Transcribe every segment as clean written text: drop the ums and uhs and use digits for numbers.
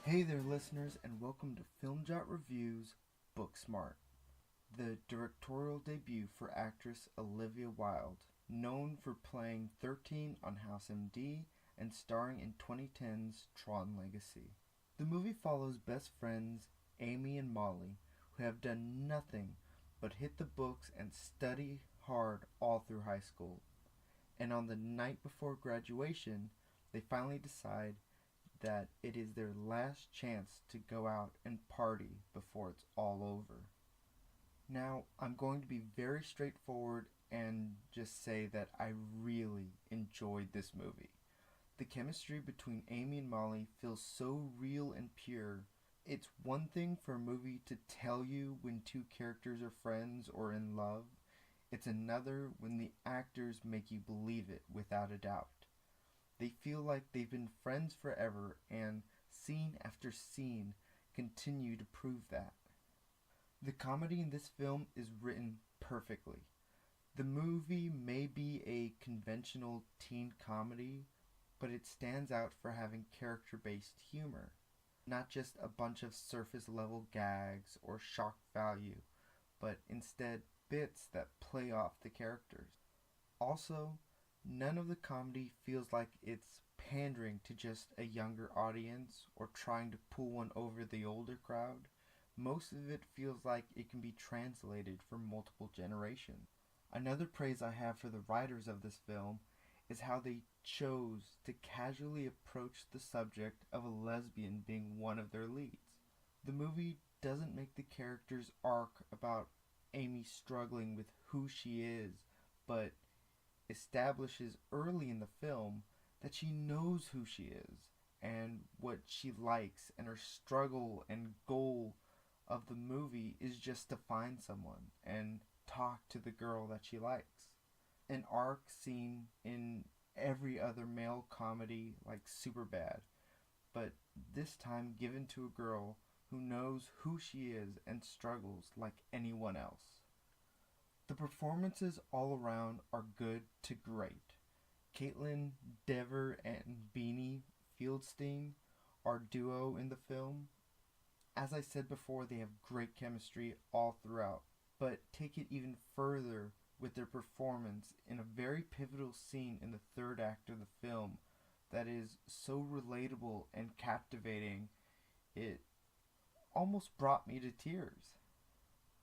Hey there, listeners, and welcome to Film Jot Review's BookSmart, the directorial debut for actress Olivia Wilde, known for playing 13 on House MD and starring in 2010's Tron Legacy. The movie follows best friends Amy and Molly, who have done nothing but hit the books and study hard all through high school. And on the night before graduation, they finally decide that it is their last chance to go out and party before it's all over. Now, I'm going to be very straightforward and just say that I really enjoyed this movie. The chemistry between Amy and Molly feels so real and pure. It's one thing for a movie to tell you when two characters are friends or in love. It's another when the actors make you believe it without a doubt. They feel like they've been friends forever, and scene after scene continue to prove that. The comedy in this film is written perfectly. The movie may be a conventional teen comedy, but it stands out for having character-based humor, not just a bunch of surface-level gags or shock value, but instead bits that play off the characters. Also, none of the comedy feels like it's pandering to just a younger audience or trying to pull one over the older crowd. Most of it feels like it can be translated for multiple generations. Another praise I have for the writers of this film is how they chose to casually approach the subject of a lesbian being one of their leads. The movie doesn't make the character's arc about Amy struggling with who she is, but establishes early in the film that she knows who she is and what she likes, and her struggle and goal of the movie is just to find someone and talk to the girl that she likes. An arc seen in every other male comedy like Superbad, but this time given to a girl who knows who she is and struggles like anyone else. The performances all around are good to great. Caitlin Dever and Beanie Fieldstein are duo in the film. As I said before, they have great chemistry all throughout, but take it even further with their performance in a very pivotal scene in the third act of the film that is so relatable and captivating, it almost brought me to tears.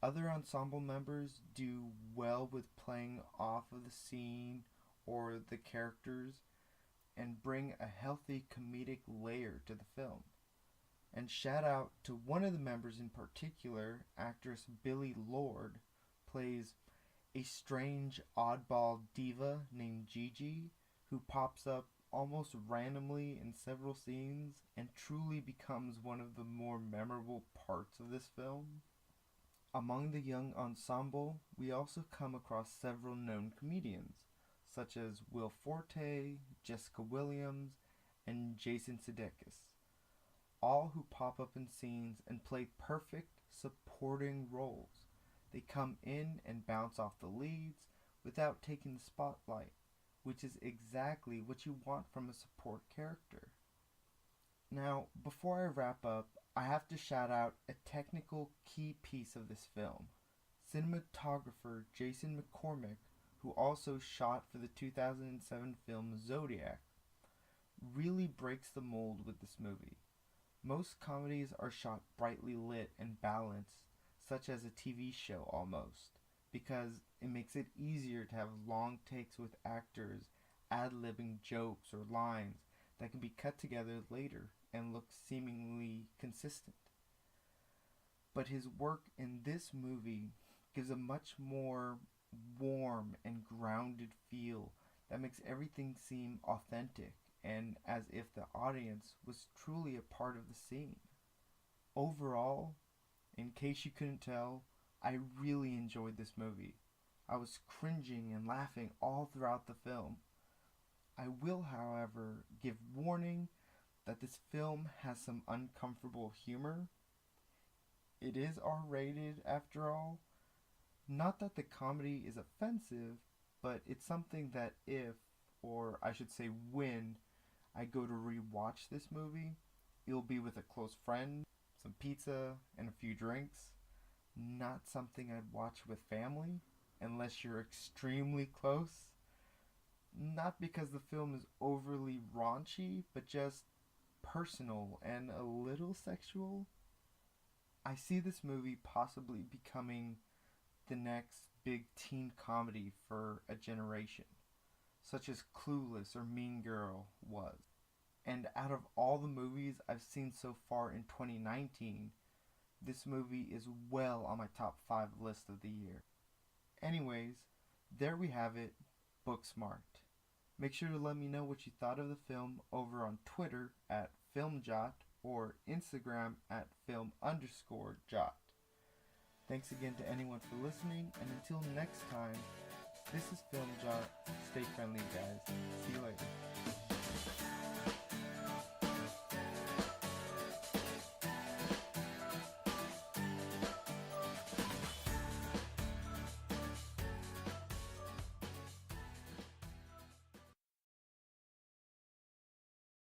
Other ensemble members do well with playing off of the scene or the characters and bring a healthy comedic layer to the film. And shout out to one of the members in particular, actress Billie Lourd plays a strange oddball diva named Gigi who pops up almost randomly in several scenes and truly becomes one of the more memorable parts of this film. Among the young ensemble, we also come across several known comedians, such as Will Forte, Jessica Williams, and Jason Sudeikis, all who pop up in scenes and play perfect supporting roles. They come in and bounce off the leads without taking the spotlight, which is exactly what you want from a support character. Now, before I wrap up, I have to shout out a technical key piece of this film. Cinematographer Jason McCormick, who also shot for the 2007 film Zodiac, really breaks the mold with this movie. Most comedies are shot brightly lit and balanced, such as a TV show almost, because it makes it easier to have long takes with actors ad-libbing jokes or lines that can be cut together later and look seemingly consistent. But his work in this movie gives a much more warm and grounded feel that makes everything seem authentic and as if the audience was truly a part of the scene. Overall, in case you couldn't tell, I really enjoyed this movie. I was cringing and laughing all throughout the film. I will, however, give warning that this film has some uncomfortable humor. It is R-rated after all. Not that the comedy is offensive, but it's something that if, or I should say when, I go to rewatch this movie, you'll be with a close friend, some pizza, and a few drinks. Not something I'd watch with family, unless you're extremely close. Not because the film is overly raunchy, but just personal and a little sexual. I see this movie possibly becoming the next big teen comedy for a generation, such as Clueless or Mean Girl was. And out of all the movies I've seen so far in 2019, this movie is well on my top 5 list of the year. Anyways, there we have it, BookSmart. Make sure to let me know what you thought of the film over on Twitter at FilmJot or Instagram at film_jot. Thanks again to anyone for listening, and until next time, this is FilmJot. Stay friendly, guys. See you later.